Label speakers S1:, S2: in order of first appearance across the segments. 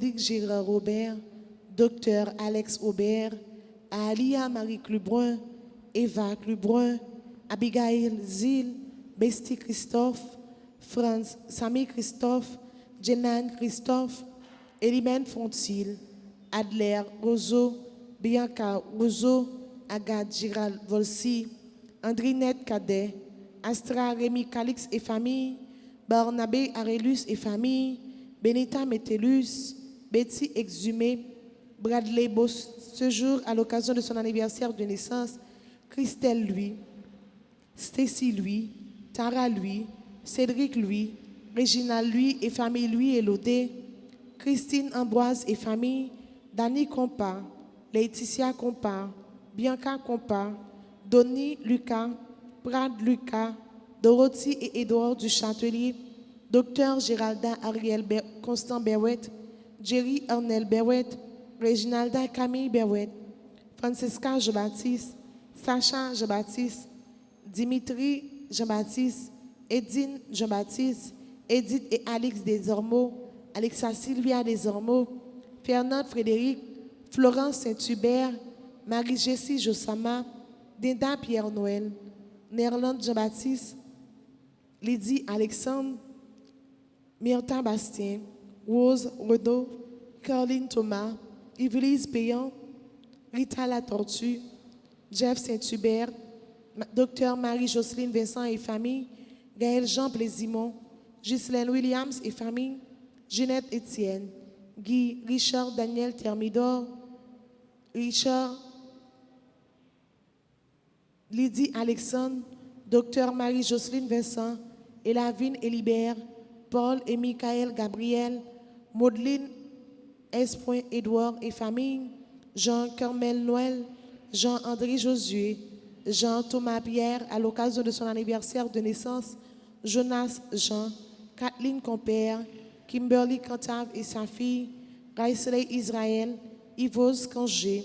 S1: Luc Gérard Robert, Dr Alex Aubert, à Alia Marie Clubrun, Eva Clubrun, Abigail Zil, Besti Christophe, Franz Samy Christophe, Jenan Christophe, Elimène Fontil, Adler Roseau, Bianca Roseau, Agathe Giral Volsi, Andrinette Cadet, Astra Rémi Calix et famille, Barnabé Arellus et famille, Benita Metellus, Betty Exhumé, Bradley Boss, ce jour à l'occasion de son anniversaire de naissance, Christelle lui, Stacy lui, Tara lui, Cédric lui, Réginald lui et famille lui Élodé, Christine Ambroise et famille, Dani Compa, Laetitia Compa, Bianca Compa, Donny Lucas, Brad Lucas, Dorothy et Édouard du Châtelier, Dr Géralda Ariel Constant Berwet, Jerry Arnel Berwet, Reginalda Camille Berwet, Francesca Jean-Baptiste, Sacha Jean-Baptiste, Dimitri Jean-Baptiste, Edine Jean-Baptiste, Edith et Alex Desormeaux, Alexa Sylvia Desormeaux, Fernand Frédéric, Florence Saint-Hubert, Marie-Jessie Jossama, Dinda Pierre-Noël, Nerland Jean-Baptiste, Lydie Alexandre, Myrtha Bastien, Rose Renaud, Caroline Thomas, Yvelise Payan, Rita La Tortue, Jeff Saint-Hubert, Dr Marie-Jocelyne Vincent et famille, Gaël Jean Plaisimont, Ghislaine Williams et famille, Jeanette Étienne, Guy Richard Daniel Thermidor, Richard Lydie Alexandre, Dr Marie-Jocelyne Vincent, Elavine Elibert, Paul et Michael Gabriel, Maudeline S. Édouard et famille, Jean-Carmel Noël, Jean-André Josué, Jean-Thomas Pierre à l'occasion de son anniversaire de naissance, Jonas Jean, Kathleen Compère, Kimberly Cantave et sa fille, Raisley Israël, Yvose Cangé,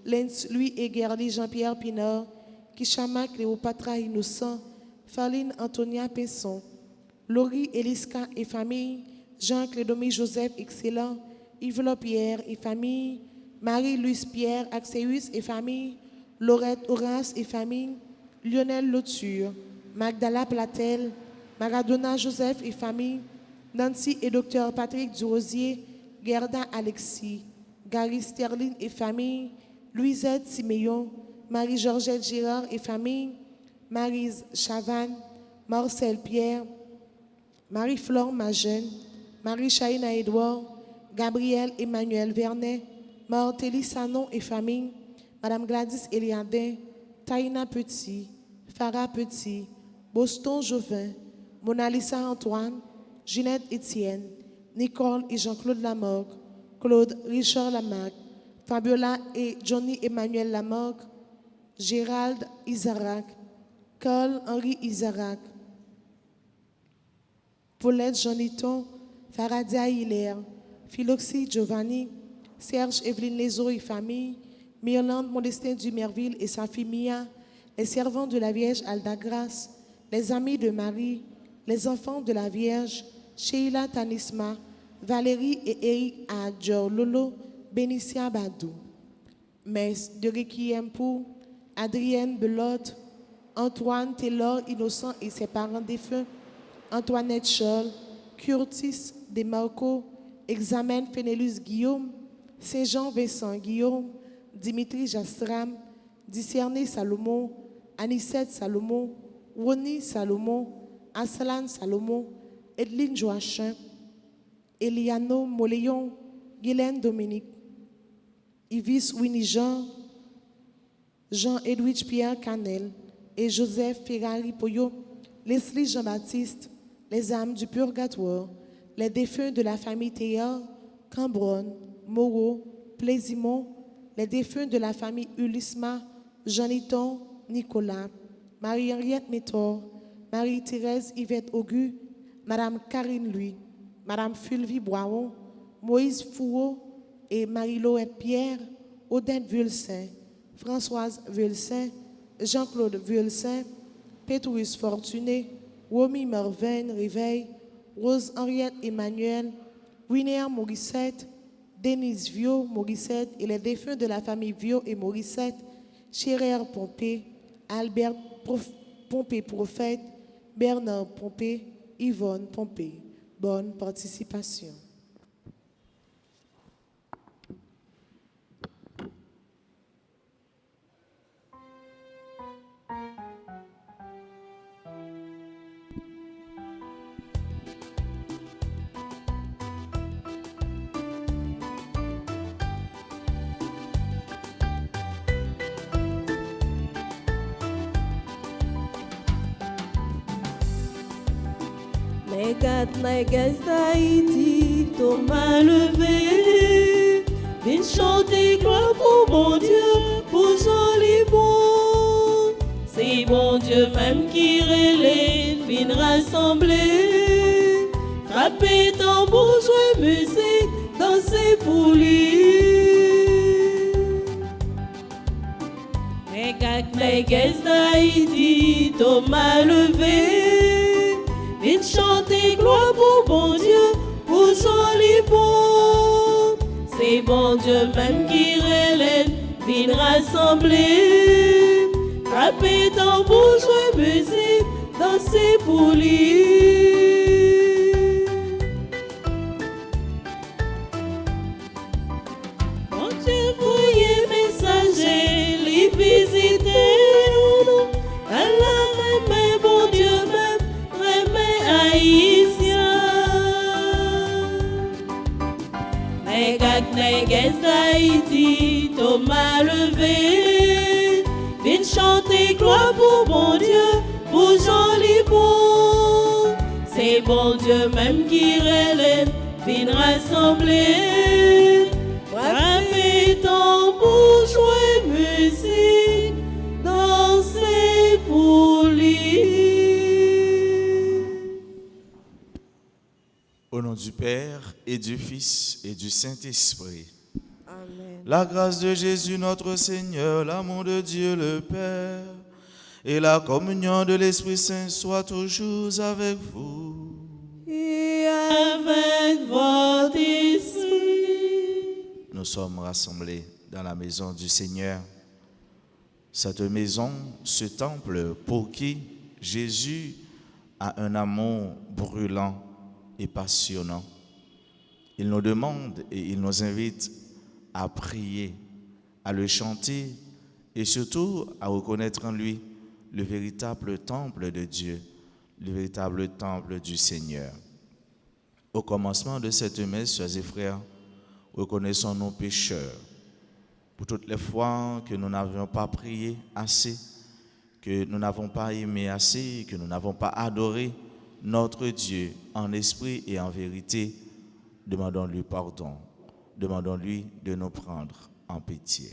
S1: Lens Louis et Gerly Jean-Pierre Pinard, Kishama Cléopatra Innocent, Farline Antonia Pesson, Laurie Eliska et famille, Jean Clédomie Joseph Excellent, Yves Pierre et famille, Marie-Louise Pierre Axéus et famille, Laurette Horace et famille, Lionel Loture, Magdala Platel, Maradona Joseph et famille, Nancy et Dr Patrick Durosier, Gerda Alexis, Gary Sterling et famille, Louisette Siméon, Marie-Georgette Girard et famille, Maryse Chavannes, Marcel Pierre, Marie-Flore Majeune, Marie-Chaïna Edouard, Gabriel Emmanuel Vernet, Martelly Sanon et famille, Madame Gladys Eliadin, Taïna Petit, Farah Petit, Boston Jovin, Monalisa Antoine, Ginette Étienne, Nicole et Jean-Claude Lamarck, Claude Richard Lamarck, Fabiola et Johnny Emmanuel Lamarck, Gérald Isarac, Carl Henri Isarac, Paulette Janiton, Faradia Hilaire, Philoxie Giovanni, Serge Evelyne Lezo et famille, Myrlande Modestin Dumerville et sa fille Mia, les servants de la Vierge Alda Grace, les amis de Marie, les enfants de la Vierge, Sheila Tanisma, Valérie et Eric Adjor Lolo, Bénicia Badou. Messe de Requiem pour Adrienne Belote, Antoine Taylor Innocent et ses parents défunts, Antoinette Scholl, Curtis Demarco, Examen Fénélus Guillaume, Saint-Jean Vincent Guillaume, Dimitri Jastram, Discerné Salomon, Anicette Salomon, Roni Salomon, Aslan Salomon, Edline Joachim, Eliano Moléon, Guylaine Dominique, Yvis Winnie Jean, Jean-Edwidge Pierre Canel et Joseph Ferrari Poyo, Leslie Jean-Baptiste, les âmes du purgatoire, les défunts de la famille Théa, Cambronne, Moreau, Plaisimont, les défunts de la famille Ulisma, Jeaniton, Nicolas, Marie-Henriette Métor, Marie-Thérèse Yvette Augu, Madame Karine Louis, Madame Fulvie Boiron, Moïse Foureau et Marie-Loette Pierre, Odette Vulsin, Françoise Vulsin, Jean-Claude Vulsin, Pétrus Fortuné, Romy Merveine Réveil, Rose Henriette Emmanuel, Winière Morissette, Denise Viau Morissette et les défunts de la famille Viau et Morissette, Chérer Pompé, Albert Pompé Prophète, Bernard Pompé, Yvonne Pompé. Bonne participation.
S2: Négas d'Haïti, Thomas levé, viens chanter gloire pour bon Dieu, pour joli bon. C'est bon Dieu même qui relève, viens rassembler, frapper tambour, jouer musique, danser pour lui. Négas d'Haïti, Thomas levé, viens chanter gloire pour bon Dieu, pour joli bon. C'est bon Dieu même qui relève, viens rassembler, frapper tambour, jouer musique, danser pour lui. Bon Dieu, voyez messager, les visiter nous, à la remet bon Dieu même, remet haïtien. Négas d'Haïti, Thomas levé, viens chanter gloire pour bon Dieu, pour joli bon. C'est bon Dieu même qui relève, viens rassembler, frapper tambour, jouer musique, danser pour lui.
S3: Au nom du Père et du Fils et du Saint-Esprit.
S2: Amen.
S3: La grâce de Jésus notre Seigneur, l'amour de Dieu le Père et la communion de l'Esprit Saint soient toujours avec vous.
S2: Et avec votre esprit.
S3: Nous sommes rassemblés dans la maison du Seigneur. Cette maison, ce temple pour qui Jésus a un amour brûlant et passionnant. Il nous demande et il nous invite à prier, à le chanter et surtout à reconnaître en lui le véritable temple de Dieu, le véritable temple du Seigneur. Au commencement de cette messe, chers et frères, reconnaissons nos pécheurs pour toutes les fois que nous n'avions pas prié assez, que nous n'avons pas aimé assez, que nous n'avons pas adoré notre Dieu en esprit et en vérité. Demandons-lui pardon, demandons-lui de nous prendre en pitié.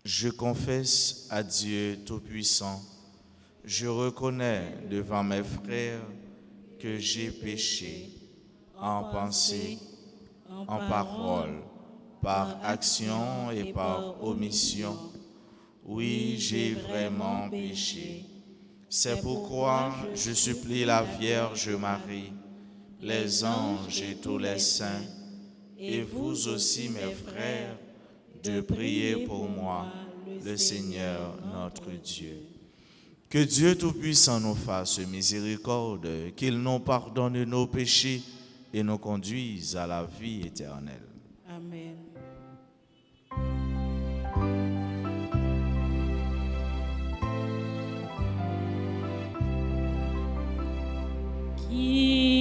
S3: Je confesse à Dieu Tout-Puissant, je reconnais devant mes frères que j'ai péché en pensée, en parole, par action et par omission. Oui, j'ai vraiment péché. C'est pourquoi je supplie la Vierge Marie, les anges et tous les saints, et vous aussi mes frères, de prier pour moi, le Seigneur notre Dieu. Que Dieu Tout-Puissant nous fasse miséricorde, qu'il nous pardonne nos péchés et nous conduise à la vie éternelle.
S2: Amen.
S4: Christ,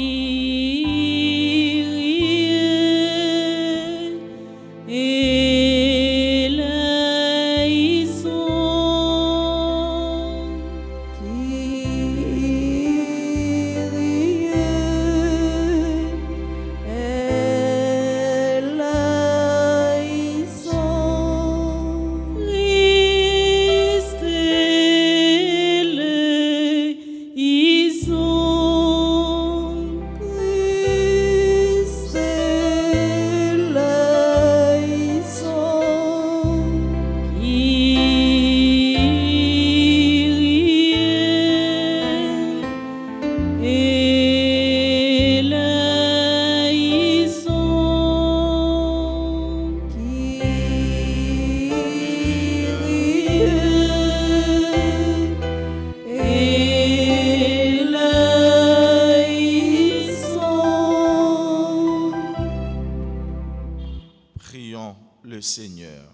S3: Seigneur.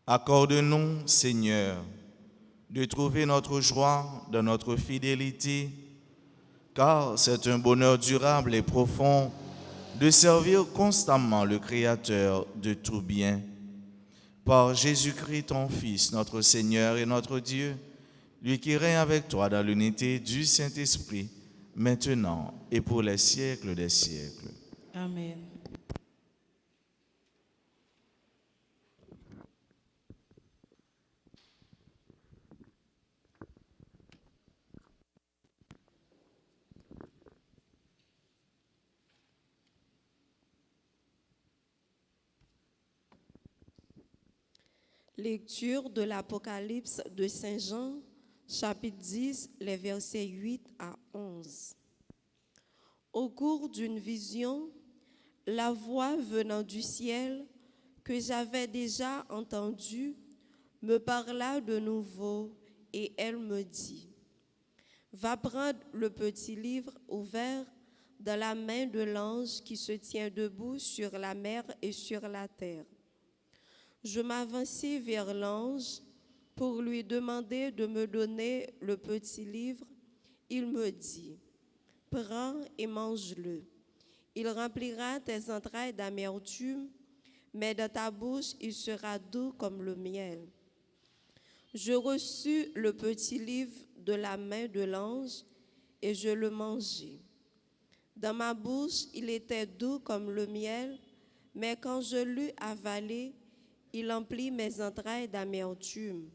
S3: Accorde-nous, Seigneur, de trouver notre joie dans notre fidélité, car c'est un bonheur durable et profond de servir constamment le Créateur de tout bien. Par Jésus-Christ, ton Fils, notre Seigneur et notre Dieu, lui qui règne avec toi dans l'unité du Saint-Esprit, maintenant et pour les siècles des siècles.
S2: Amen. Lecture de l'Apocalypse de Saint Jean, chapitre 10, les versets 8 à 11. Au cours d'une vision, la voix venant du ciel, que j'avais déjà entendue, me parla de nouveau et elle me dit, « Va prendre le petit livre ouvert dans la main de l'ange qui se tient debout sur la mer et sur la terre. » Je m'avançai vers l'ange pour lui demander de me donner le petit livre. Il me dit, « Prends et mange-le. Il remplira tes entrailles d'amertume, mais dans ta bouche il sera doux comme le miel. » Je reçus le petit livre de la main de l'ange et je le mangeai. Dans ma bouche, il était doux comme le miel, mais quand je l'eus avalé, il emplit mes entrailles d'amertume.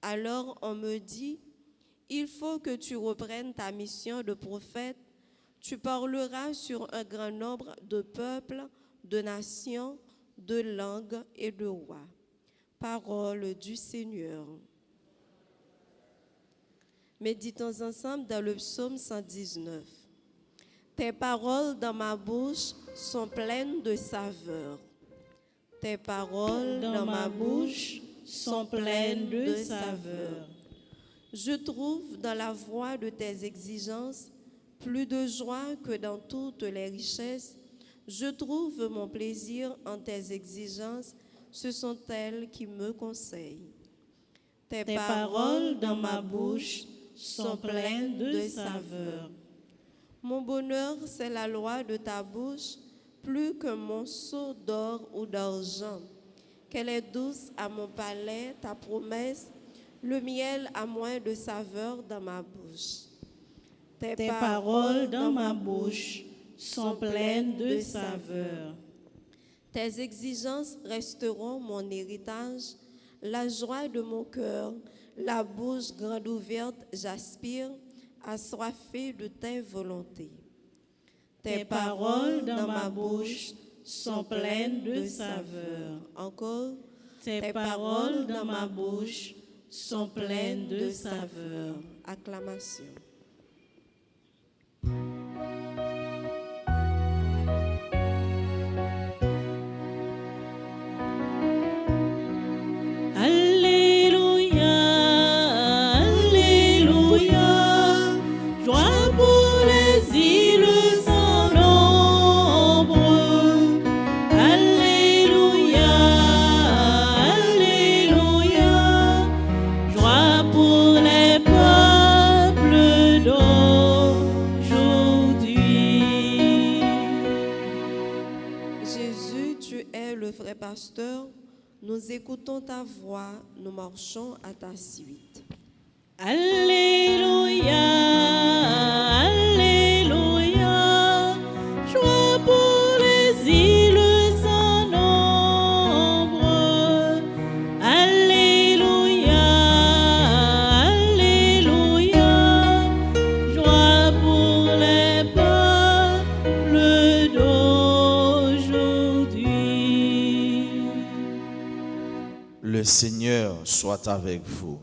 S2: Alors on me dit, « Il faut que tu reprennes ta mission de prophète. Tu parleras sur un grand nombre de peuples, de nations, de langues et de rois. » Parole du Seigneur. Méditons ensemble dans le psaume 119. Tes paroles dans ma bouche sont pleines de saveur. Tes paroles dans ma bouche sont pleines de saveur. Je trouve dans la voie de tes exigences plus de joie que dans toutes les richesses. Je trouve mon plaisir en tes exigences, ce sont elles qui me conseillent. Tes paroles dans ma bouche sont pleines de saveur. Mon bonheur, c'est la loi de ta bouche, plus qu'un monceau d'or ou d'argent. Qu'elle est douce à mon palais, ta promesse, le miel a moins de saveur dans ma bouche. Tes paroles dans ma bouche sont pleines de saveur. Tes exigences resteront mon héritage, la joie de mon cœur, la bouche grande ouverte, j'aspire, assoiffée de tes volontés. Tes paroles dans ma bouche sont pleines de saveur. Encore, tes paroles dans ma bouche sont pleines de saveur. Acclamation. Pasteur, nous écoutons ta voix, nous marchons à ta suite. Alléluia, Alléluia, joie pour les îles sans nombre. Alléluia, Alléluia, joie pour les peuples d'aujourd'hui.
S3: Le Seigneur soit avec vous.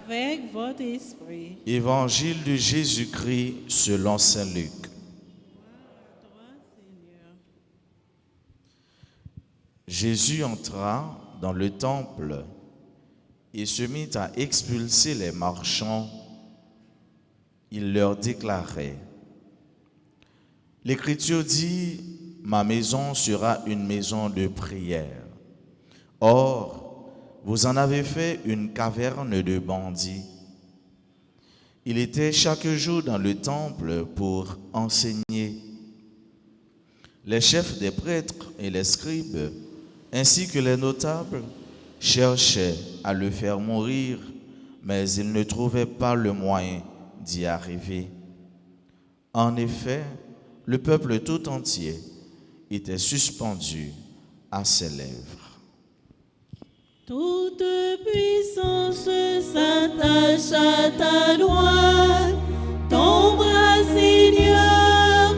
S2: Avec votre esprit.
S3: Évangile de Jésus-Christ selon saint Luc. Jésus entra dans le temple et se mit à expulser les marchands. Il leur déclarait, l'Écriture dit, ma maison sera une maison de prière. Or, vous en avez fait une caverne de bandits. Il était chaque jour dans le temple pour enseigner. Les chefs des prêtres et les scribes, ainsi que les notables, cherchaient à le faire mourir, mais ils ne trouvaient pas le moyen d'y arriver. En effet, le peuple tout entier était suspendu à ses lèvres.
S4: Toute puissance s'attache à ta droite, ton bras, Seigneur,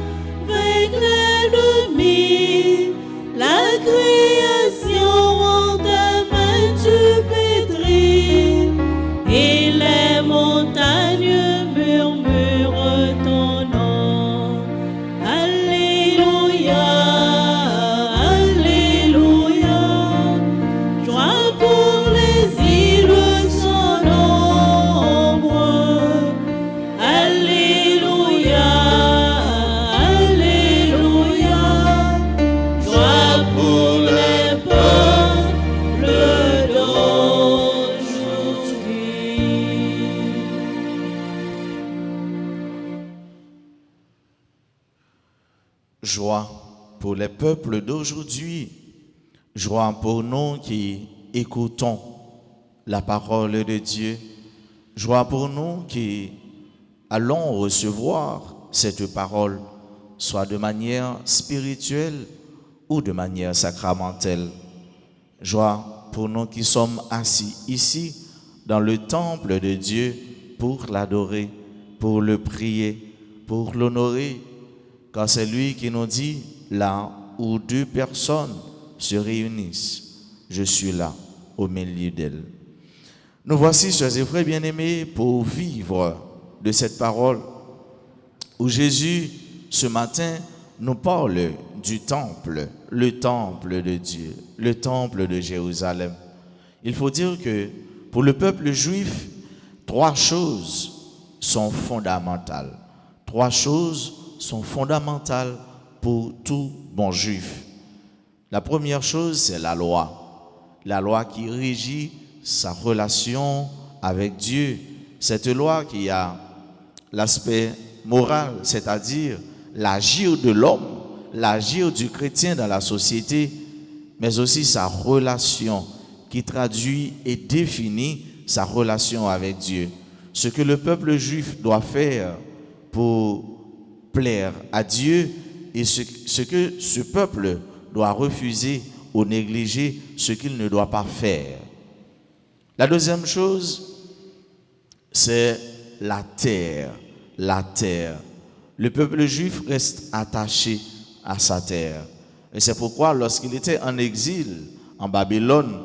S4: vainc l'ennemi. La création en ta main tu pétris, et les montagnes murmurent ton nom. Alléluia, Alléluia. Joie pour les îles sans nombre. Alléluia, Alléluia. Joie pour les peuples d'aujourd'hui.
S3: Joie pour les peuples d'aujourd'hui, joie pour nous qui écoutons la parole de Dieu, joie pour nous qui allons recevoir cette parole, soit de manière spirituelle ou de manière sacramentelle. Joie pour nous qui sommes assis ici dans le temple de Dieu pour l'adorer, pour le prier, pour l'honorer, car c'est lui qui nous dit, là où deux personnes se réunissent, je suis là au milieu d'elles. Nous voici, chers et frères bien-aimés, pour vivre de cette parole où Jésus, ce matin, nous parle du temple, le temple de Dieu, le temple de Jérusalem. Il faut dire que pour le peuple juif, trois choses sont fondamentales. Trois choses sont fondamentales pour tout bon juif. La première chose, c'est la loi. La loi qui régit sa relation avec Dieu. Cette loi qui a l'aspect moral, c'est-à-dire l'agir de l'homme, l'agir du chrétien dans la société, mais aussi sa relation qui traduit et définit sa relation avec Dieu. Ce que le peuple juif doit faire pour plaire à Dieu et ce que ce peuple doit refuser ou négliger, ce qu'il ne doit pas faire. La deuxième chose, c'est la terre. La terre. Le peuple juif reste attaché à sa terre. Et c'est pourquoi lorsqu'il était en exil en Babylone,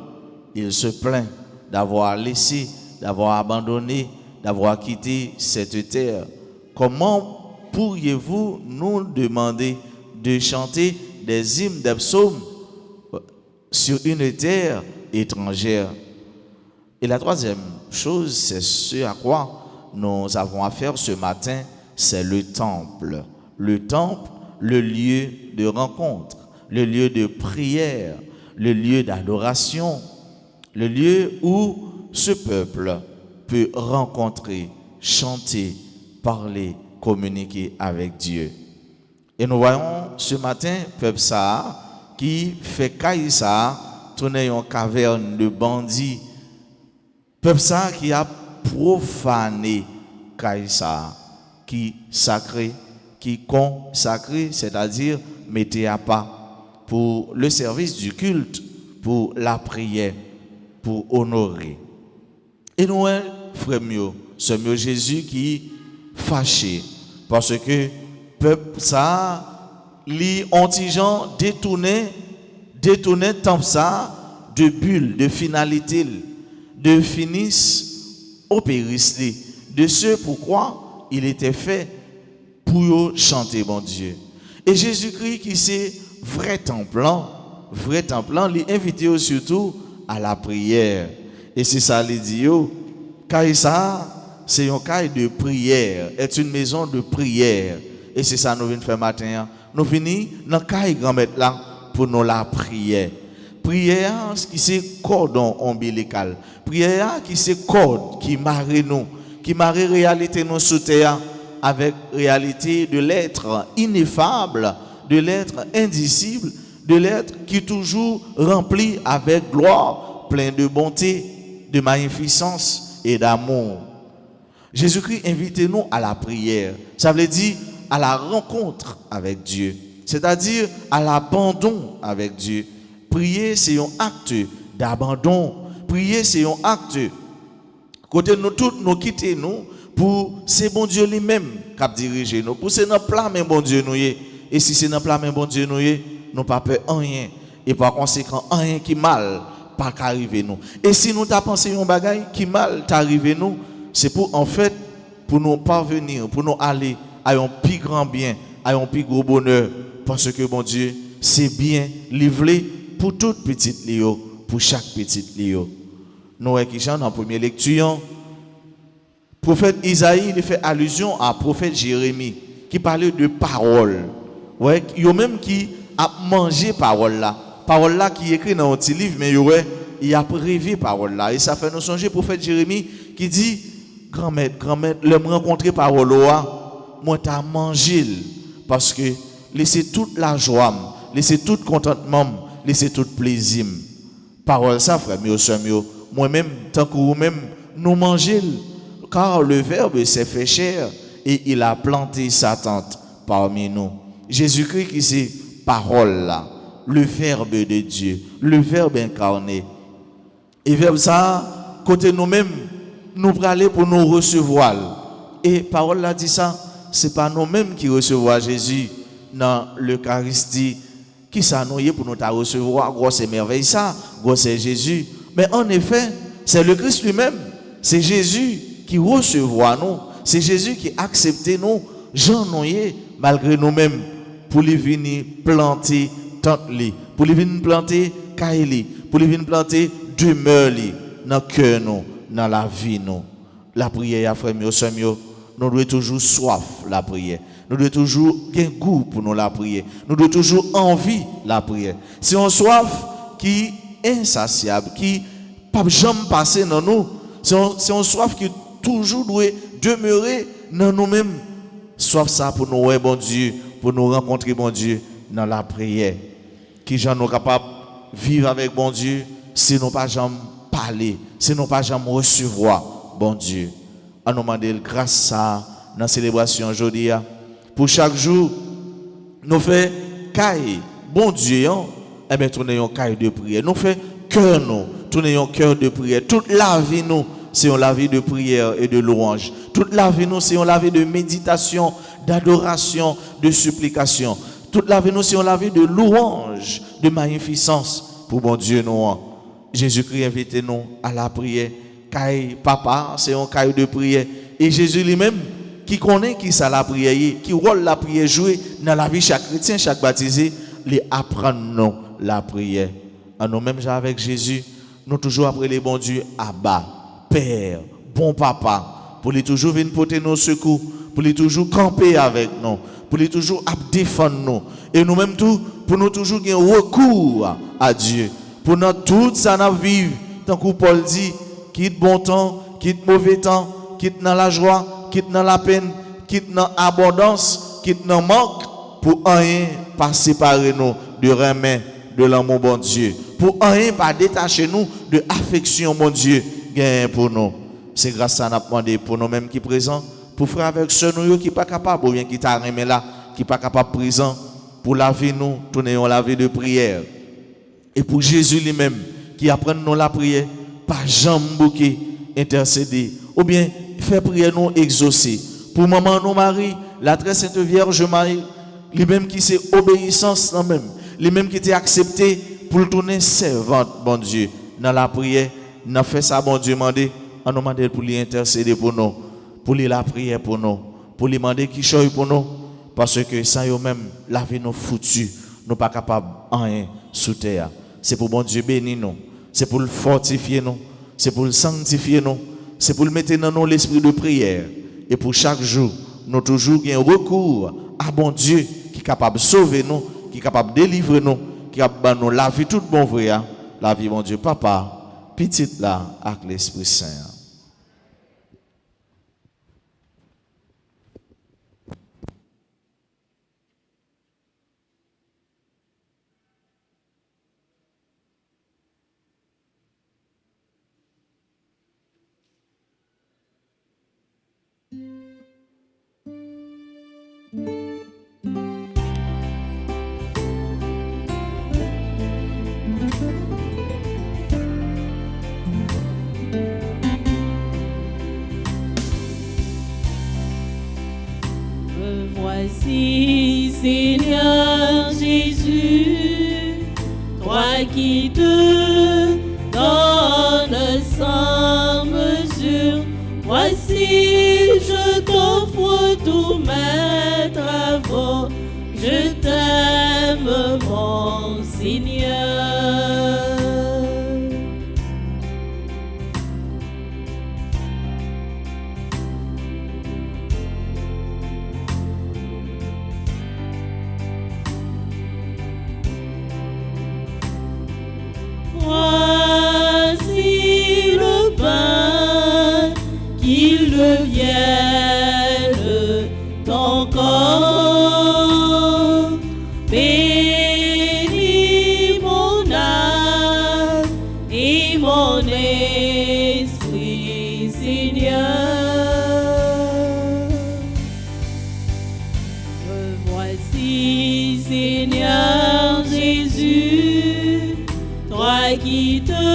S3: il se plaint d'avoir laissé, d'avoir abandonné, d'avoir quitté cette terre. Comment pourriez-vous nous demander de chanter des hymnes, des psaumes sur une terre étrangère? Et la troisième chose, c'est ce à quoi nous avons affaire ce matin, c'est le temple. Le temple, le lieu de rencontre, le lieu de prière, le lieu d'adoration, le lieu où ce peuple peut rencontrer, chanter, parler, communiquer avec Dieu. Et nous voyons ce matin, peuple ça qui fait Kaïsa tourner en caverne de bandits. Peuple ça qui a profané Kaïsa, qui sacré, qui consacré, c'est-à-dire mettez à pas pour le service du culte, pour la prière, pour honorer. Et nous, frère mieux, c'est mieux Jésus qui fâché parce que peuple ça li ontigeant détourné temple ça de bulle, de finalité, de finis au périssé, de ce pourquoi il était fait pour chanter bon Dieu. Et Jésus-Christ qui c'est vrai temple, il invite surtout à la prière. Et c'est ça il dit car ça c'est un cas de prière, est une maison de prière. Et c'est ça nous venons faire matin. nous venons dans le grand-mère là pour nous la prière. Prière qui c'est cordon ombilical. Prière qui c'est corde qui marie nous, qui marie réalité nous sous terre avec réalité de l'être ineffable, de l'être indicible, de l'être qui est toujours rempli avec gloire, plein de bonté, de magnificence et d'amour. Jésus-Christ invite nous à la prière. Ça veut dire à la rencontre avec Dieu. C'est-à-dire à l'abandon avec Dieu. Prier, c'est un acte d'abandon. Prier, c'est un acte. Côté nous tous, nous quitter nous pour c'est bon Dieu lui-même qui a dirigé nous. Pour c'est dans plan même bon Dieu nous y. Et si c'est dans plan même bon Dieu nous y, nous pas peur rien. Et par conséquent, rien qui mal pas qu'arriver nous. Et si nous t'a pensé un bagage qui mal t'arriver nous, c'est pour en fait pour nous parvenir, pour nous aller à un plus grand bien, à un plus gros bonheur, parce que bon Dieu, c'est bien livré pour toute petite Léo, pour chaque petite Léo. Nous qui chantons en première lecture, prophète Isaïe il fait allusion à prophète Jérémie qui parlait de parole. Ouais, il y a même qui a mangé parole là qui est écrit dans un petit livre, mais il a rêvé parole là. Et ça fait nous songer prophète Jérémie qui dit grand-mère, le me rencontrer parole là, moi t'as mangé parce que laissez toute la joie, laissez tout contentement, laissez tout plaisir. Parole ça frère, moi-même tant que vous-même nous manger car le Verbe s'est fait chair et il a planté sa tente parmi nous. Jésus-Christ qui c'est parole là, le Verbe de Dieu, le Verbe incarné. Et Verbe ça, côté nous-mêmes, nous aller pour nous recevoir. Et parole là dit ça, c'est pas nous-mêmes qui recevons Jésus dans l'Eucharistie. Qui ça nous y pour nous recevoir, gros c'est merveille ça, gros c'est Jésus. Mais en effet, c'est le Christ lui-même, c'est Jésus qui recevra nous, c'est Jésus qui accepte nous, Jean nous malgré nous-mêmes, pour les venir planter tente li, pour les venir planter caille, pour les venir planter demeure li, dans le cœur nous, dans la vie nous. La prière, frère mio, sœur mio, nous devons toujours soif la prière. Nous devons toujours avoir goût pour nous la prière. Nous devons toujours envie la prière. C'est une soif qui est insatiable, qui ne peut jamais passer dans nous. C'est une soif qui toujours doit demeurer dans nous-mêmes. Soif ça pour nous voir bon Dieu, pour nous rencontrer bon Dieu dans la prière. Qui gens nous capables de vivre avec bon Dieu, si nous pas jamais parler, si nous pas jamais recevoir bon Dieu. À nous demander grâce à dans la célébration aujourd'hui. Pour chaque jour, nous faisons caille, bon Dieu, et bien tourner un caille de prière. Nous faisons cœur, nous, tourner un cœur de prière. Toute la vie, nous, c'est une vie de prière et de louange. Toute la vie, nous, c'est une vie de méditation, d'adoration, de supplication. Toute la vie, nous, c'est une vie de louange, de magnificence pour bon Dieu, nous. Jésus-Christ invite nous à la prière. Caille, papa, c'est un caille de prière. Et Jésus lui-même, qui connaît qui ça la prière, qui rôle la prière jouer dans la vie chaque chrétien, chaque baptisé, les apprendre nous la prière. À nous-mêmes avec Jésus, nous toujours après les bons Dieu, Abba, Père, bon papa, pour les toujours venir porter nos secours, pour les toujours camper avec nous, pour les toujours défendre nous. Et nous-mêmes tout, pour nous toujours gagner recours à Dieu. Pour nous tout ça nous vivre, tant que Paul dit, quitte bon temps, quitte mauvais temps, quitte dans la joie, quitte dans la peine, quitte dans l'abondance, quitte dans le manque, pour rien pas séparer nous de remède de l'amour bon Dieu. Pour rien pas détacher nous de affection mon Dieu gagne pour nous. C'est grâce à nous demandé pour nous-mêmes qui présents, pour frères avec ceux nous qui pas capable ou bien qui t'a remis là, qui pas capable présent pour laver nous, tourner la vie de prière. Et pour Jésus lui-même qui apprend nous la prière, pas jamais bouquet intercéder ou bien faire prière nous exaucer. Pour maman nous Marie, la très sainte Vierge Marie, les mêmes qui c'est obéissance non même, les mêmes qui étaient acceptés pour le tourner servante bon Dieu dans la prière, n'a fait ça bon Dieu mandé, on nous demande pour lui intercéder pour nous, pour lui la prière pour nous, pour lui demander qui choisit pour nous parce que sans eux même la vie nous foutu, nous pas capable rien sous terre. C'est pour bon Dieu bénir nous, c'est pour le fortifier nous, c'est pour le sanctifier nous. C'est pour le mettre dans nous l'esprit de prière. Et pour chaque jour, nous toujours un recours à bon Dieu qui est capable de sauver nous, qui est capable de délivrer nous, qui est capable de nous la vie toute bon vrai, la vie mon Dieu papa, petite là avec l'Esprit Saint.
S4: Me voici, Seigneur Jésus, toi qui te donnes sans mesure. Voici, je t'offre tous mes travaux. Je t'aime, mon Seigneur. Voici le pain qu'il devienne ton corps. Bénis mon âme et mon esprit, Seigneur. Me voici, Seigneur Jésus, toi qui te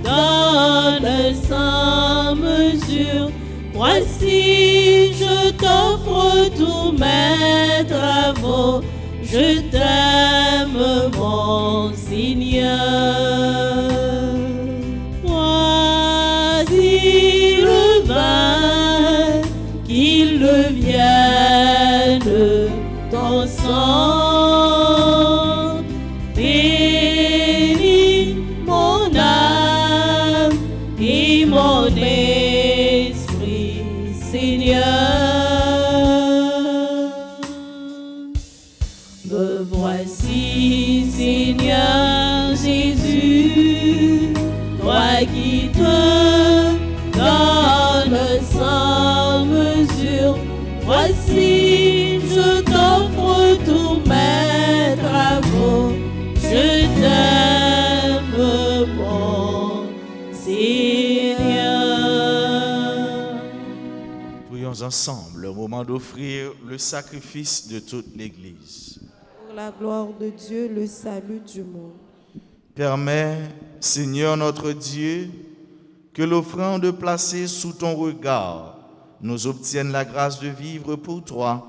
S4: donnes sans mesure. Voici, je t'offre tous mes travaux. Je t'aime, mon Seigneur. Voici le vin, qu'il devienne ton sang. Bénis mon âme et mon esprit, Seigneur. Me voici, Seigneur Jésus, toi qui te donnes sans mesure. Voici, je t'offre tous mes travaux. Je t'aime, mon Seigneur.
S3: Prions ensemble au moment d'offrir le sacrifice de toute l'Église.
S2: Pour la gloire de Dieu, le salut du monde.
S3: Permets, Seigneur notre Dieu, que l'offrande placée sous ton regard nous obtienne la grâce de vivre pour toi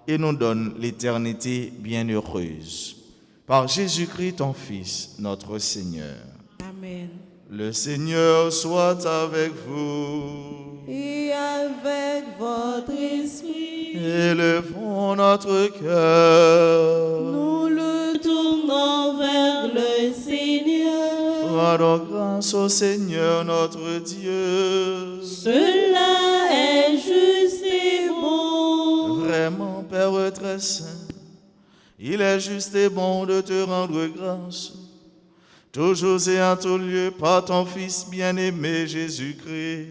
S3: et nous donne l'éternité bienheureuse. Par Jésus-Christ, ton Fils, notre Seigneur.
S4: Amen.
S3: Le Seigneur soit avec vous.
S2: Et avec votre esprit,
S3: Élevons notre cœur.
S4: Nous le tournons vers le Seigneur.
S3: Rendons grâce au Seigneur notre Dieu.
S4: Cela est juste et bon.
S3: Vraiment, Père très saint, il est juste et bon de te rendre grâce, toujours et en tout lieu, par ton Fils bien-aimé Jésus-Christ,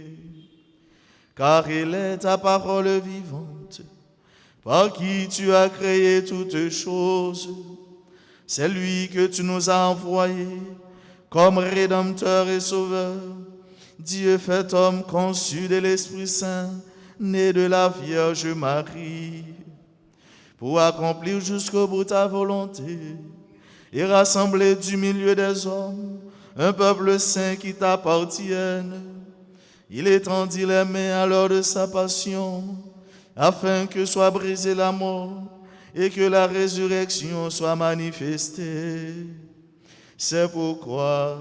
S3: car il est ta parole vivante, par qui tu as créé toutes choses. C'est lui que tu nous as envoyé comme Rédempteur et Sauveur, Dieu fait homme, conçu de l'Esprit Saint, né de la Vierge Marie, pour accomplir jusqu'au bout ta volonté et rassembler du milieu des hommes un peuple saint qui t'appartienne. Il étendit les mains à l'heure de sa passion, afin que soit brisée la mort et que la résurrection soit manifestée. C'est pourquoi,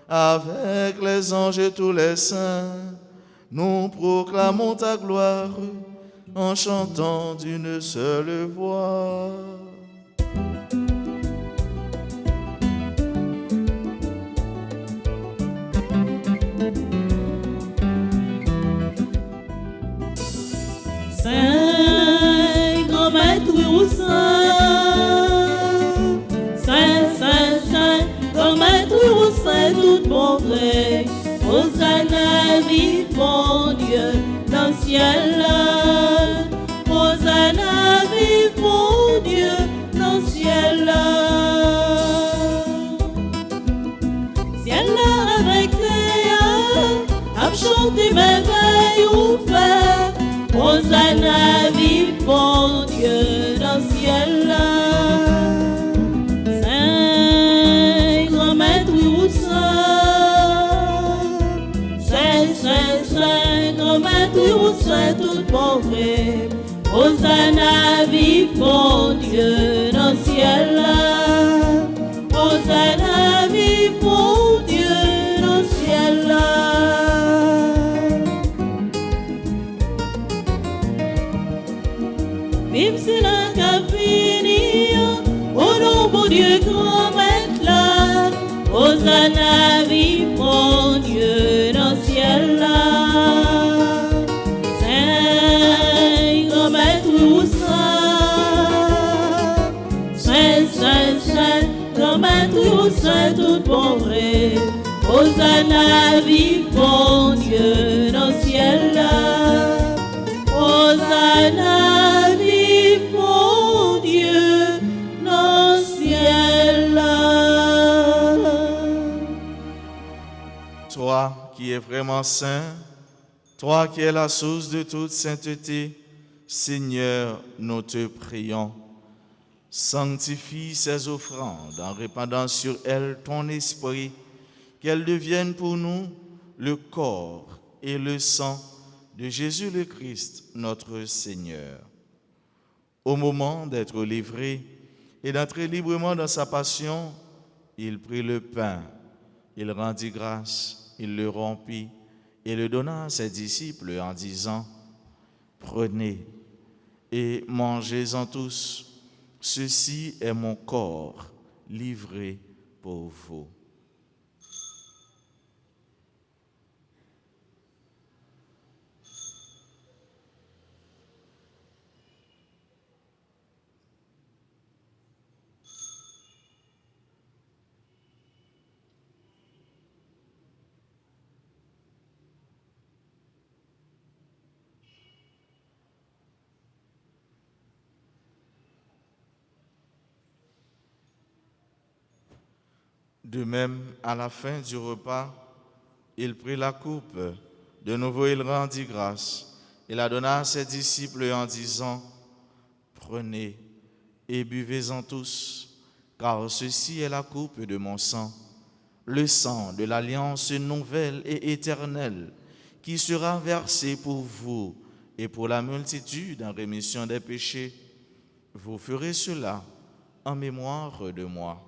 S3: avec les anges et tous les saints, nous proclamons ta gloire en chantant d'une seule voix.
S4: Saint, grand maître ou saint, vrai. Hosanna, vive mon Dieu, dans le ciel là. Hosanna, vive mon Dieu, dans le ciel là. Ciel là avec tes à chanter merveille ou faire. Hosanna, vive mon Dieu, dans le ciel là. Saint, grand maître ou saint, saint, grand maître ou saint, tout bon vrai. Hosanna, vive mon Dieu, dans le ciel là. Hosanna, vive mon Dieu, dans le ciel là. Vive c'est la cafénie, au nom bon Dieu grand maître là. Hosanna, vive mon Dieu, dans le ciel là. Saint, grand maître ou saint, saint, saint, grand maître ou saint, tout bon vrai. Hosanna, vive mon Dieu, dans le ciel là. Hosanna, vive mon Dieu, dans le ciel là.
S3: Toi qui es vraiment saint, toi qui es la source de toute sainteté, Seigneur, nous te prions. Sanctifie ces offrandes en répandant sur elles ton esprit, qu'elles deviennent pour nous le corps et le sang de Jésus le Christ, notre Seigneur. Au moment d'être livré et d'entrer librement dans sa passion, il prit le pain, il rendit grâce, il le rompit et le donna à ses disciples en disant, « Prenez et mangez-en tous, ceci est mon corps livré pour vous. » De même, à la fin du repas, il prit la coupe. De nouveau, il rendit grâce. Il la donna à ses disciples en disant, « Prenez et buvez-en tous, car ceci est la coupe de mon sang, le sang de l'alliance nouvelle et éternelle, qui sera versé pour vous et pour la multitude en rémission des péchés. Vous ferez cela en mémoire de moi. »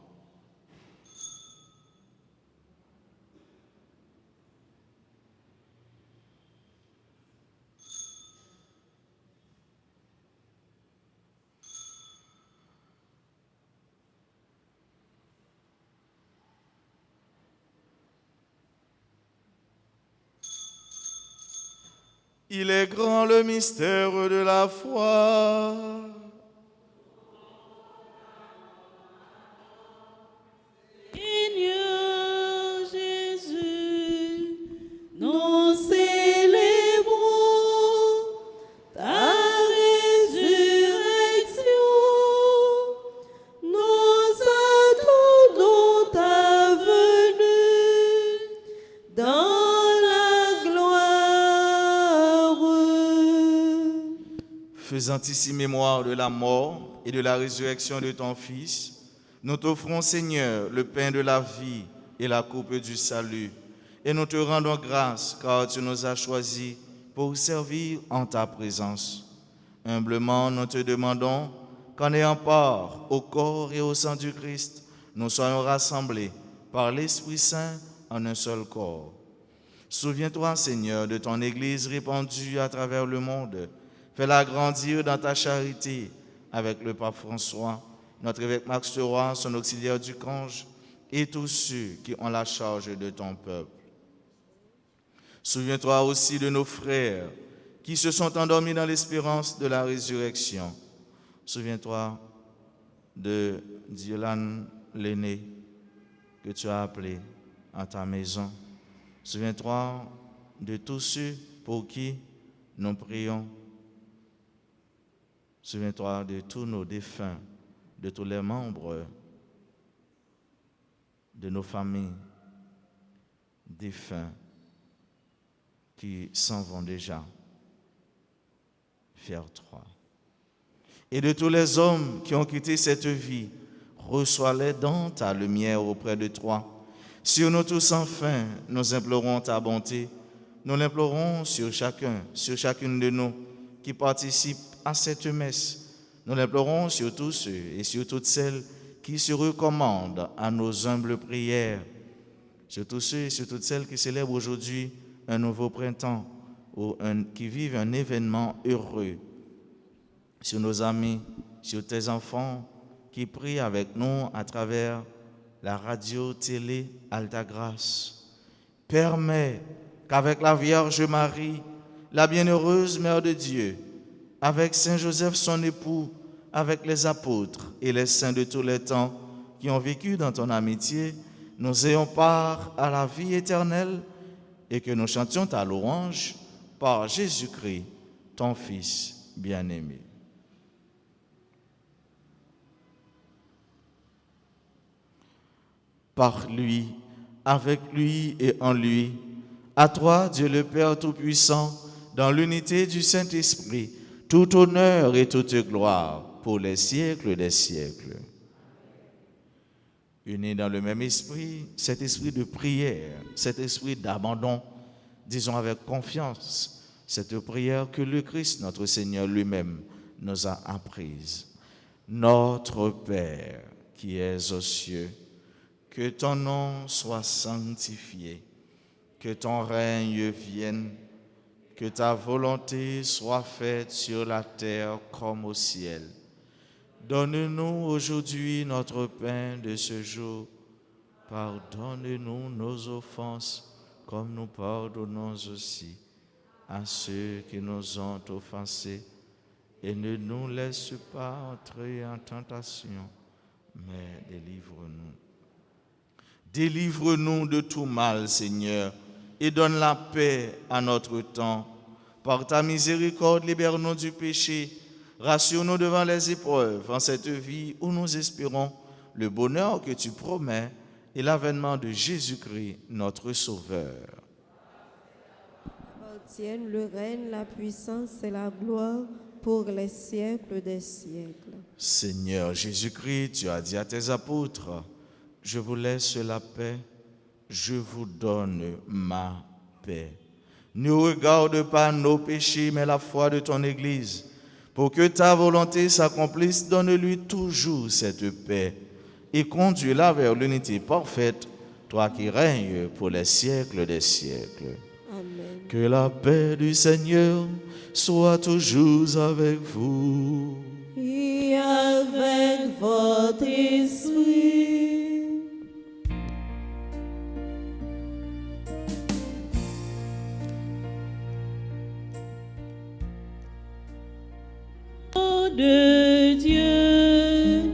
S3: Il est grand le mystère de la foi.
S4: Seigneur Jésus, nous célébrons ta résurrection. Nous attendons ta venue dans la gloire.
S3: Faisant ici mémoire de la mort et de la résurrection de ton Fils, nous t'offrons, Seigneur, le pain de la vie et la coupe du salut. Et nous te rendons grâce car tu nous as choisis pour servir en ta présence. Humblement, nous te demandons qu'en ayant part au corps et au sang du Christ, nous soyons rassemblés par l'Esprit Saint en un seul corps. Souviens-toi, Seigneur, de ton Église répandue à travers le monde. Fais-la grandir dans ta charité avec le pape François, notre évêque Max Roy, son auxiliaire du Conge, et tous ceux qui ont la charge de ton peuple. Souviens-toi aussi de nos frères qui se sont endormis dans l'espérance de la résurrection. Souviens-toi de Dylan l'aîné que tu as appelé à ta maison. Souviens-toi de tous ceux pour qui nous prions. Souviens-toi de tous nos défunts, de tous les membres de nos familles défunts qui s'en vont déjà. Vers toi. Et de tous les hommes qui ont quitté cette vie, reçois-les dans ta lumière auprès de toi. Sur nous tous enfin, nous implorons ta bonté. Nous l'implorons sur chacun, sur chacune de nous qui participe à cette messe. Nous l'implorons sur tous ceux et sur toutes celles qui se recommandent à nos humbles prières. Sur tous ceux et sur toutes celles qui célèbrent aujourd'hui un nouveau printemps ou qui vivent un événement heureux. Sur nos amis, sur tes enfants qui prient avec nous à travers la radio-télé Alta Grâce. Permets qu'avec la Vierge Marie, la bienheureuse Mère de Dieu, avec Saint Joseph son époux, avec les apôtres et les saints de tous les temps qui ont vécu dans ton amitié, nous ayons part à la vie éternelle et que nous chantions ta louange par Jésus-Christ, ton Fils bien-aimé. Par lui, avec lui et en lui, à toi, Dieu le Père Tout-Puissant, dans l'unité du Saint-Esprit, tout honneur et toute gloire pour les siècles des siècles. Unis dans le même esprit, cet esprit de prière, cet esprit d'abandon, disons avec confiance, cette prière que le Christ, notre Seigneur lui-même, nous a apprise. Notre Père qui es aux cieux, que ton nom soit sanctifié, que ton règne vienne, que ta volonté soit faite sur la terre comme au ciel. Donne-nous aujourd'hui notre pain de ce jour. Pardonne-nous nos offenses, comme nous pardonnons aussi à ceux qui nous ont offensés. Et ne nous laisse pas entrer en tentation, mais délivre-nous. Délivre-nous de tout mal, Seigneur, et donne la paix à notre temps. Par ta miséricorde, libère-nous du péché. Rassure-nous devant les épreuves en cette vie où nous espérons le bonheur que tu promets et l'avènement de Jésus-Christ, notre Sauveur.
S2: Appartiennent le règne, la puissance et la gloire pour les siècles des siècles.
S3: Seigneur Jésus-Christ, tu as dit à tes apôtres, je vous laisse la paix, je vous donne ma paix. Ne regarde pas nos péchés, mais la foi de ton Église. Pour que ta volonté s'accomplisse, donne-lui toujours cette paix et conduis-la vers l'unité parfaite, toi qui règnes pour les siècles des siècles.
S2: Amen.
S3: Que la paix du Seigneur soit toujours avec vous.
S4: Et avec votre esprit. De Dieu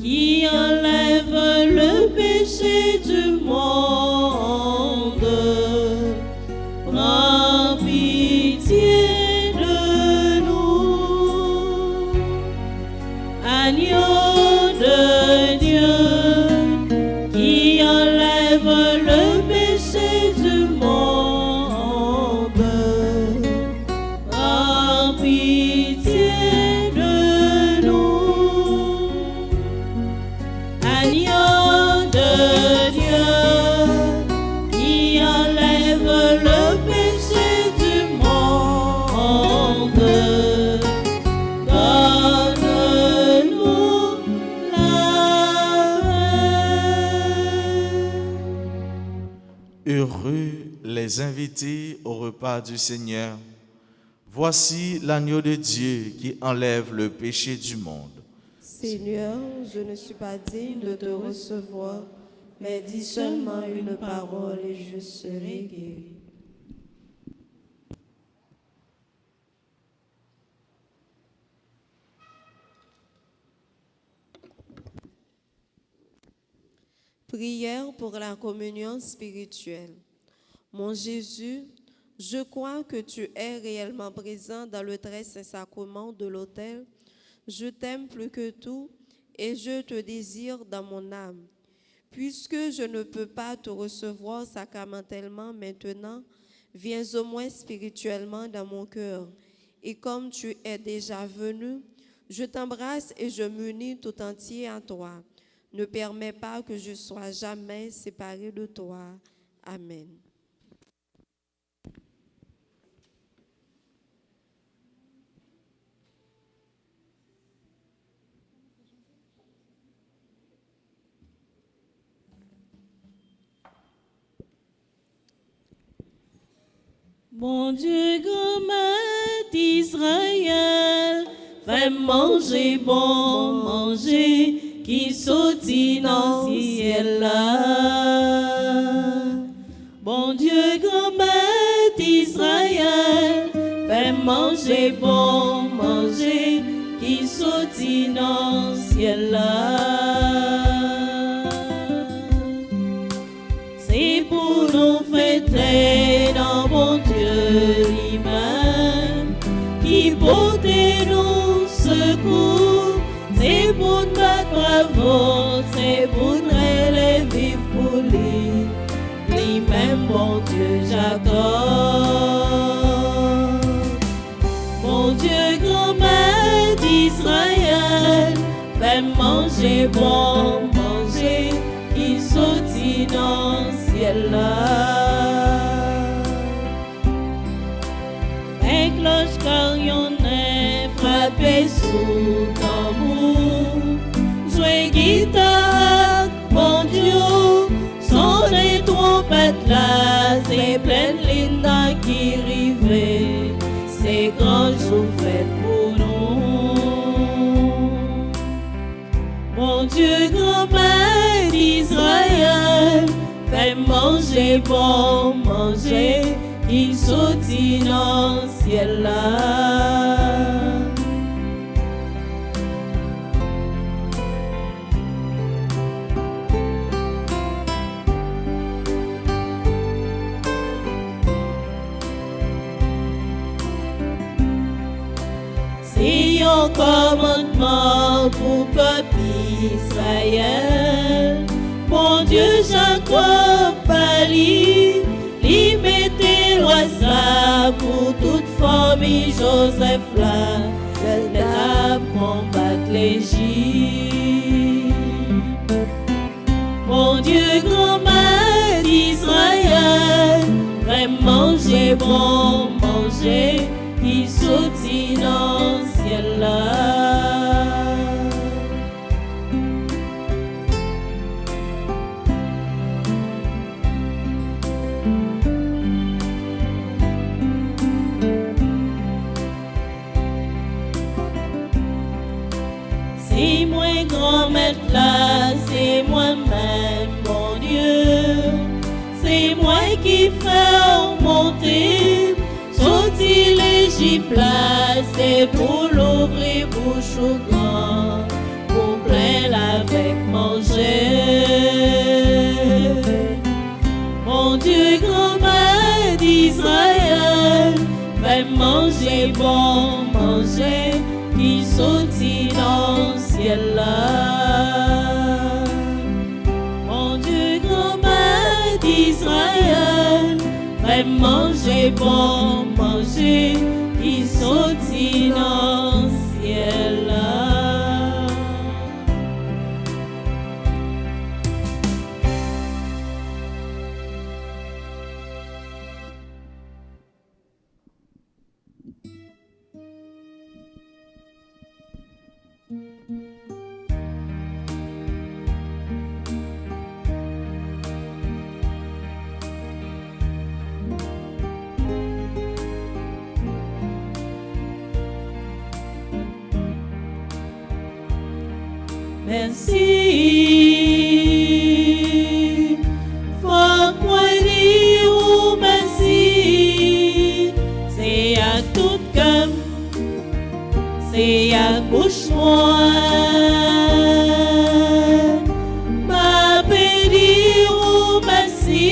S4: qui enlève le péché du monde, prends pitié de nous. Agneau de Dieu qui enlève le péché du monde, prends pitié. Agneau de Dieu qui enlève le péché du monde, donne-nous la paix.
S3: Heureux les invités au repas du Seigneur. Voici l'agneau de Dieu qui enlève le péché du monde.
S2: Seigneur, je ne suis pas digne de te recevoir, mais dis seulement une parole et je serai guéri. Prière pour la communion spirituelle. Mon Jésus, je crois que tu es réellement présent dans le très saint sacrement de l'autel. Je t'aime plus que tout et je te désire dans mon âme. Puisque je ne peux pas te recevoir sacramentellement maintenant, viens au moins spirituellement dans mon cœur. Et comme tu es déjà venu, je t'embrasse et je m'unis tout entier à toi. Ne permets pas que je sois jamais séparé de toi. Amen.
S4: Mon Dieu, grand-mère d'Israël, fais manger, bon manger, qui sortit dans le ciel là. Bon Dieu, grand-mère d'Israël, fais manger, bon manger, qui sortit dans le ciel là. C'est pour nous fêter dans mon Dieu lui-même, qui porte nous secours. C'est pour nous battre bravo, c'est pour nous les vivre pour lui. Lui-même, mon Dieu Jacob. Mon Dieu, grand-mère d'Israël, fais manger, bon manger, qui sortit dans le ciel là. Un cloche carillonnait, frappé sous tambour, jouer guitare, bon Dieu, sonner trompette là, c'est pleine ligne qui rivait, c'est grand jour fait pour nous. Mon Dieu, grand-mère d'Israël, fais manger, bon manger, qui sortit dans le ciel là. C'est un commandement pour peuple Israël. Mon Dieu, Jacob, Bali, lui mettait loi ça pour toute famille Joseph là, elle combattre l'Égypte. Mon Dieu, grand-mère d'Israël, fais manger, bon manger, qui sortit dans le ciel là. C'est moi grand-mère là, c'est moi-même, mon Dieu. C'est moi qui fais monter, sortir l'Égypte là, c'est pour l'ouvrir bouche au grand, pour plein avec manger. Mon Dieu, grand-mère d'Israël, fais manger, bon manger, qui sortit dans le ciel là. Mon Dieu, grand-mère d'Israël, fais manger, bon manger, qui sortit dans le ciel là. Merci, faut moi dire merci, c'est à tout cœur, c'est à bouche moi, ma dire merci,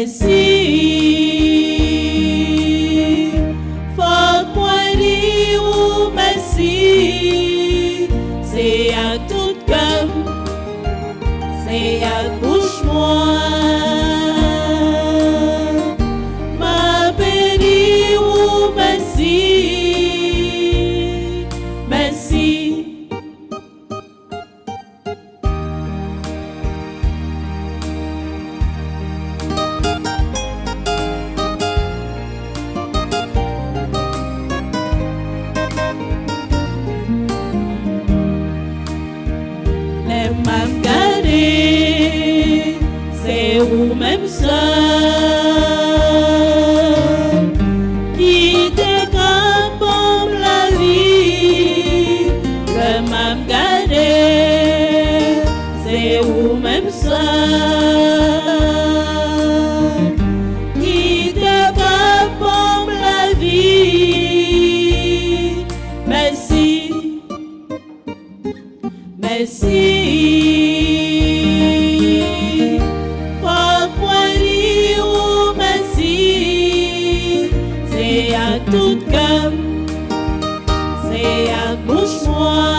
S4: merci. Faut point dire ou merci. C'est à tout cœur, c'est à bouche moi. Ma béni ou merci. Merci. Les mêmes gardés, c'est vous-même seul qui décapent la vie. Les mêmes gardés, c'est vous-même seul qui décapent la vie. Merci. Merci. Faut point dire ou merci. C'est à tout cœur, c'est à bouche moi.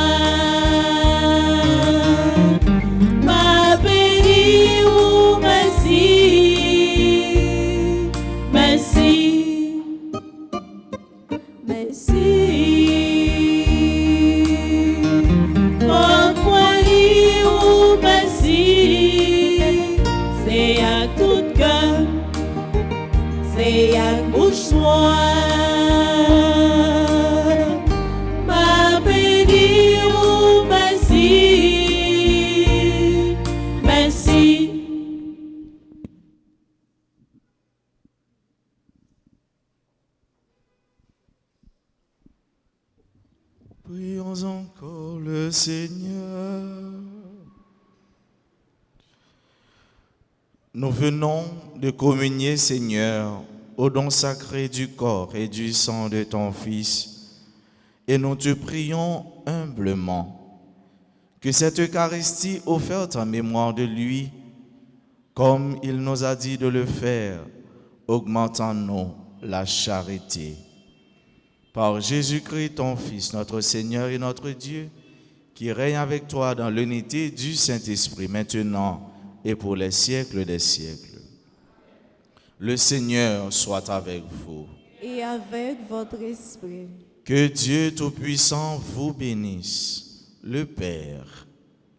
S4: Ma béni ou merci. Merci. Merci. Faut point dire ou merci. C'est à tout cœur, c'est à bouche moi. Ma béni ou merci. Merci.
S3: Prions encore le Seigneur. Nous venons de communier, Seigneur, au don sacré du corps et du sang de ton Fils, et nous te prions humblement que cette Eucharistie offerte en mémoire de lui, comme il nous a dit de le faire, augmente en nous la charité. Par Jésus-Christ, ton Fils, notre Seigneur et notre Dieu, qui règne avec toi dans l'unité du Saint-Esprit, maintenant et pour les siècles des siècles. Le Seigneur soit avec vous.
S2: Et avec votre esprit.
S3: Que Dieu Tout-Puissant vous bénisse, le Père,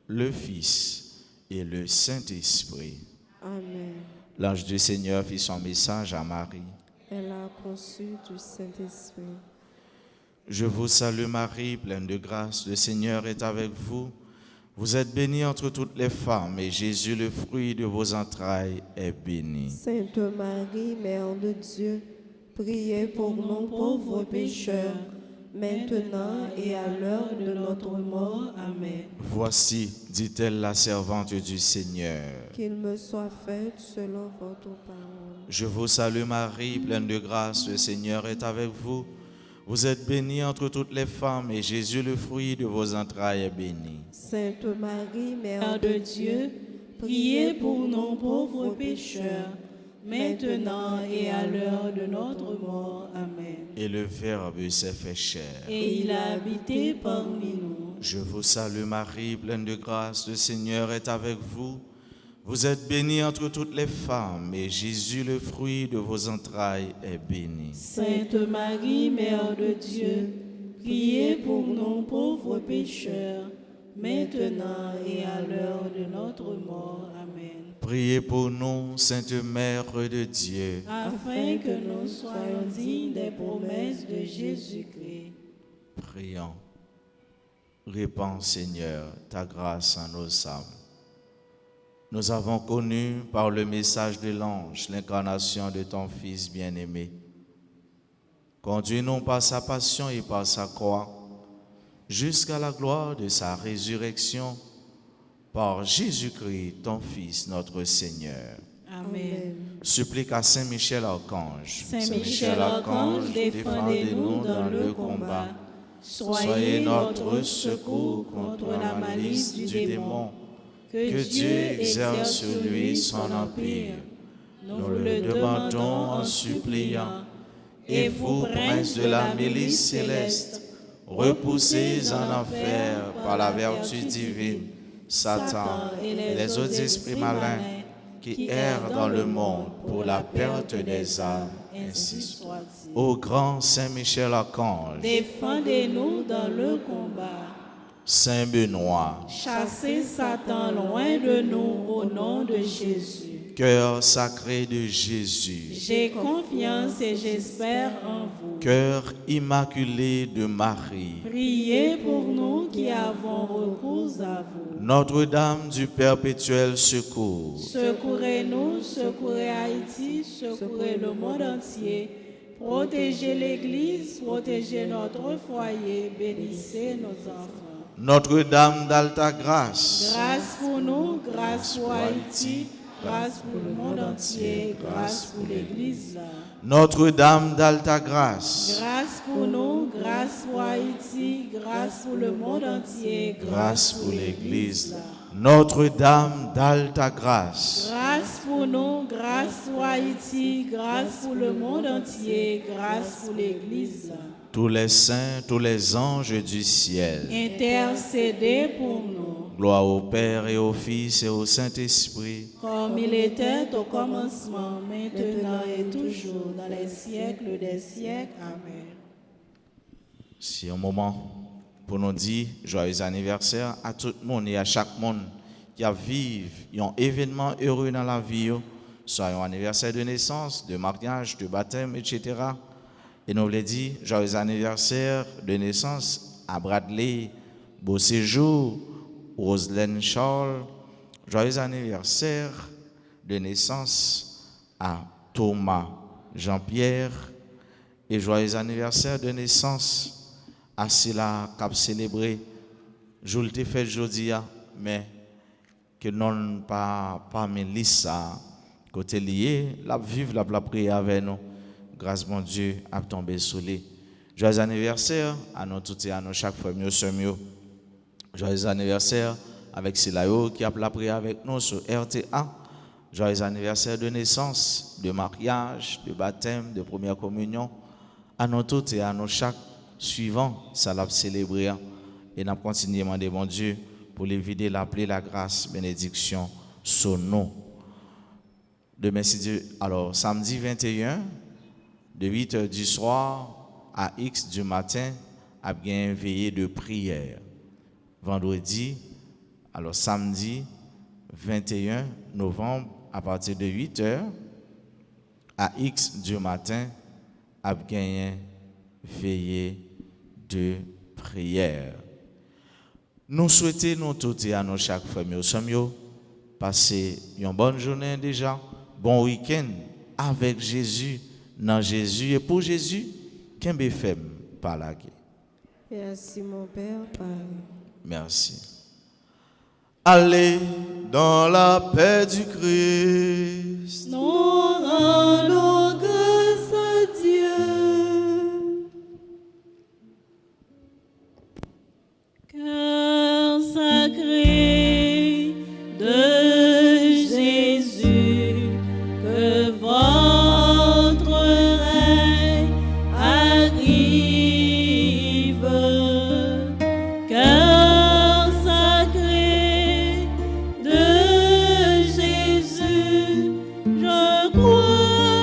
S3: le Fils et le Saint-Esprit.
S2: Amen.
S3: L'ange du Seigneur fit son message à Marie.
S2: Elle a conçu du Saint-Esprit.
S3: Je vous salue Marie, pleine de grâce, le Seigneur est avec vous. Vous êtes bénie entre toutes les femmes, et Jésus, le fruit de vos entrailles, est béni.
S2: Sainte Marie, Mère de Dieu, priez pour nous pauvres pécheurs, maintenant et à l'heure de notre mort. Amen.
S3: Voici, dit-elle, la servante du Seigneur.
S2: Qu'il me soit fait selon votre parole.
S3: Je vous salue Marie, pleine de grâce, le Seigneur est avec vous. Vous êtes bénie entre toutes les femmes, et Jésus, le fruit de vos entrailles, est béni.
S2: Sainte Marie, Mère
S4: Mère de Dieu, priez pour nous pauvres pécheurs, maintenant et à l'heure de notre mort. Amen.
S3: Et le Verbe s'est fait chair.
S4: Et il a habité parmi nous.
S3: Je vous salue Marie, pleine de grâce, le Seigneur est avec vous. Vous êtes bénie entre toutes les femmes, et Jésus, le fruit de vos entrailles, est béni.
S4: Sainte Marie, Mère de Dieu, priez pour nous pauvres pécheurs, maintenant et à l'heure de notre mort. Amen.
S3: Priez pour nous, Sainte Mère de Dieu,
S4: Afin que nous soyons dignes des promesses de Jésus-Christ.
S3: prions. Répands, Seigneur, ta grâce en nos âmes. Nous avons connu par le message de l'ange l'incarnation de ton Fils bien-aimé. Conduis-nous par sa passion et par sa croix, jusqu'à la gloire de sa résurrection, par Jésus-Christ, ton Fils, notre Seigneur.
S4: Amen.
S3: Supplique à Saint Michel Archange.
S4: Saint Michel Archange, défendez-nous dans le combat.
S3: Soyez notre secours contre la malice du démon. Que Dieu exerce sur lui son empire.
S4: nous vous le demandons en suppliant. Et vous, princes de la milice céleste, repoussés en enfer par la vertu divine, Satan et les autres esprits malins qui errent dans le monde pour la perte des âmes, ainsi soit-il.
S3: Ô grand Saint Michel Archange,
S4: Défendez-nous dans le combat.
S3: Saint Benoît,
S4: Chassez Satan loin de nous au nom de Jésus.
S3: cœur sacré de Jésus,
S4: J'ai confiance et j'espère en vous.
S3: cœur immaculé de Marie,
S4: Priez pour nous qui avons recours à vous.
S3: Notre-Dame du perpétuel secours,
S4: Secourez-nous, secourez Haïti, secourez le monde entier. Protégez l'Église, protégez notre foyer, bénissez nos enfants.
S3: Notre-Dame d'Alta Grâce,
S4: Grâce pour nous, grâce pour Haïti, grâce pour le monde entier, grâce pour l'Église.
S3: Notre-Dame d'Alta Grâce,
S4: Grâce pour nous, grâce pour Haïti, grâce pour le monde entier,
S3: grâce pour l'Église. Notre-Dame d'Alta Grâce,
S4: Grâce pour nous, grâce pour Haïti, grâce pour le monde entier, grâce pour l'Église.
S3: tous les saints, tous les anges du ciel,
S4: Intercédez pour nous,
S3: gloire au Père et au Fils et au Saint-Esprit,
S4: comme il était au commencement, maintenant et toujours, dans les siècles des siècles. Amen.
S3: C'est un moment pour nous dire joyeux anniversaire à tout le monde et à chaque monde qui a vécu un événement heureux dans la vie, soit un anniversaire de naissance, de mariage, de baptême, etc. Et nous voulons dire joyeux anniversaire de naissance à Bradley, Beau Séjour, Roselaine Charles, joyeux anniversaire de naissance à Thomas Jean-Pierre et joyeux anniversaire de naissance à Sila qui a célébré jour le fait jeudi mais que non pas Mélissa côté lié la vivre la prier avec nous grâce mon Dieu a tombé sous lui. Joyeux anniversaire à nous tous et à nous chaque fois mieux sur mieux. Joyeux anniversaire avec Silayo qui a la prière avec nous sur RTA. Joyeux anniversaire de naissance, de mariage, de baptême, de première communion. À nous tous et à nous chaque suivant, ça l'a célébré. Et nous continuons à demander mon Dieu pour l'éviter, l'appeler la grâce, bénédiction, son nom. Demain, si Dieu. Alors, samedi 21, de 8h du soir à X du matin, a bien veillé de prière. Vendredi, alors samedi 21 novembre, à partir de 8h, à X du matin, a bien veillé de prière. Nous souhaitons nous tous et à nous chaque famille au passer une bonne journée déjà, bon week-end avec Jésus, dans Jésus et pour Jésus, qu'un BFM par la guerre.
S2: Merci mon Père, Père.
S3: Merci. Allez dans la paix du Christ.
S4: Nous rendons grâce à Dieu. Cœur sacré de Jésus, que votre règne arrive. Cœur sacré de Jésus, je crois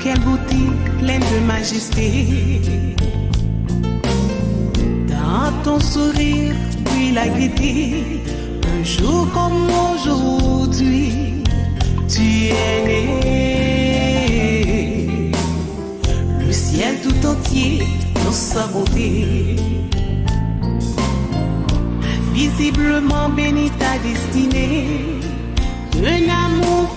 S5: Quelle beauté pleine de majesté. Dans ton sourire, puis la gaieté. Un jour comme aujourd'hui, tu es né. Le ciel tout entier dans sa beauté. Visiblement béni ta destinée. Un amour